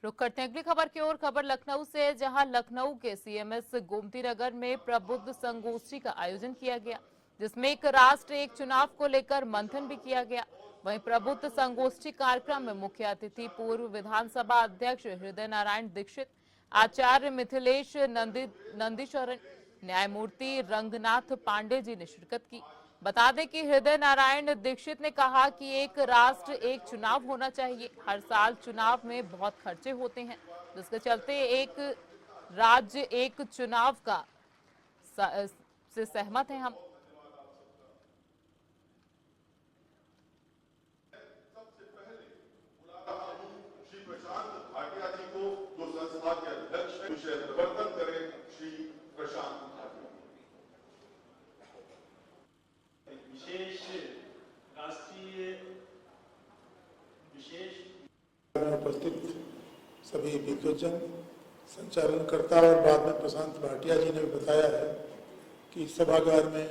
रुक करते हैं अगली खबर की ओर। खबर लखनऊ से, जहां लखनऊ के सीएमएस गोमती नगर में प्रबुद्ध संगोष्ठी का आयोजन किया गया, जिसमें एक राष्ट्र एक चुनाव को लेकर मंथन भी किया गया। वहीं प्रबुद्ध संगोष्ठी कार्यक्रम में मुख्य अतिथि पूर्व विधानसभा अध्यक्ष हृदय नारायण दीक्षित, आचार्य मिथिलेश नंदीशरण, न्यायमूर्ति रंगनाथ पांडे जी ने शिरकत की। बता दें कि हृदय नारायण दीक्षित ने कहा कि एक राष्ट्र एक चुनाव होना चाहिए। हर साल चुनाव में बहुत खर्चे होते हैं, जिसके चलते एक राज्य एक चुनाव का से सहमत हैं हम। श्री प्रशांत भाटिया जी को, जो संस्था के अध्यक्ष हैं, विषय प्रवर्तन करें श्री प्रशांत भाटिया। विशेष राष्ट्रीय उपस्थित सभी विद्वजन, संचालनकर्ता और बाद में प्रशांत भाटिया जी ने भी बताया है कि सभागार में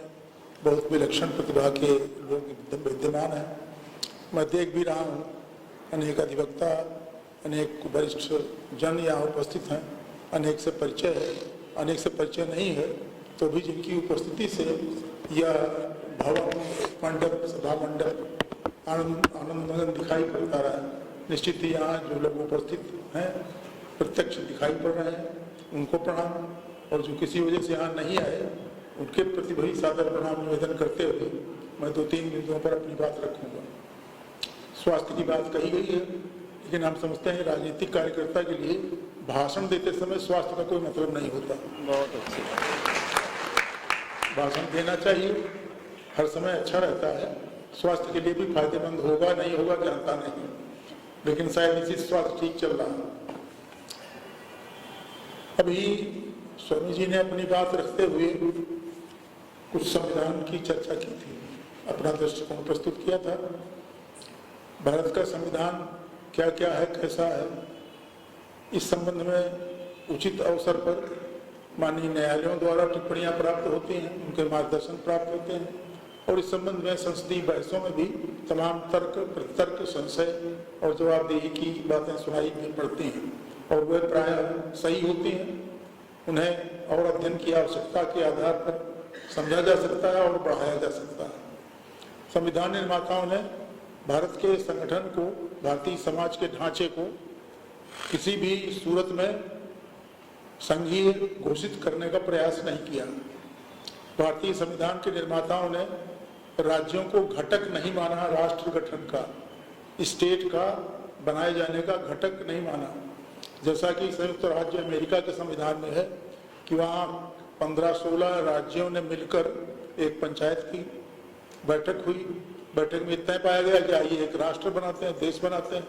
बहुत विलक्षण प्रतिभा के लोग विद्यमान हैं। मैं देख भी रहा हूँ, अनेक अधिवक्ता, अनेक वरिष्ठ जन यहाँ उपस्थित हैं। अनेक से परिचय है, अनेक से परिचय नहीं है, तो भी जिनकी उपस्थिति से यह भवन, मंडप, सभा मंडप आनंदमगन दिखाई पड़ता रहा है। निश्चित ही यहाँ जो लोग उपस्थित हैं प्रत्यक्ष दिखाई पड़ रहे हैं, उनको प्रणाम, और जो किसी वजह से यहाँ नहीं आए उनके प्रति भी सादर प्रणाम निवेदन करते हुए मैं 2-3 बिंदुओं पर अपनी बात रखूंगा। स्वास्थ्य की बात कही गई है, लेकिन हम समझते हैं राजनीतिक कार्यकर्ता के लिए भाषण देते समय स्वास्थ्य का कोई मतलब नहीं होता। बहुत अच्छे भाषण देना चाहिए, हर समय अच्छा रहता है। स्वास्थ्य के लिए भी फायदेमंद होगा नहीं होगा जानता नहीं, लेकिन शायद इसी स्वास्थ्य ठीक चल रहा है। अभी स्वामी जी ने अपनी बात रखते हुए कुछ संविधान की चर्चा की थी, अपना दृष्टिकोण प्रस्तुत किया था। भारत का संविधान क्या क्या है, कैसा है, इस संबंध में उचित अवसर पर माननीय न्यायालयों द्वारा टिप्पणियां प्राप्त होती हैं, उनके मार्गदर्शन प्राप्त होते हैं, और इस संबंध में संसदीय बहसों में भी तमाम तर्क, प्रतितर्क, संशय और जवाबदेही की बातें सुनाई पड़ती हैं, और वे प्रायः सही होती हैं। उन्हें और अध्ययन की आवश्यकता के आधार पर समझा जा सकता है और बढ़ाया जा सकता है। संविधान निर्माताओं ने भारत के संगठन को, भारतीय समाज के ढांचे को किसी भी सूरत में संघीय घोषित करने का प्रयास नहीं किया। भारतीय संविधान के निर्माताओं ने राज्यों को घटक नहीं माना, राष्ट्र गठन का, स्टेट का बनाए जाने का घटक नहीं माना। जैसा कि संयुक्त राज्य अमेरिका के संविधान में है कि वहाँ 15-16 राज्यों ने मिलकर एक पंचायत की बैठक हुई। बैठक में तय पाया गया कि आइए एक राष्ट्र बनाते हैं, देश बनाते हैं।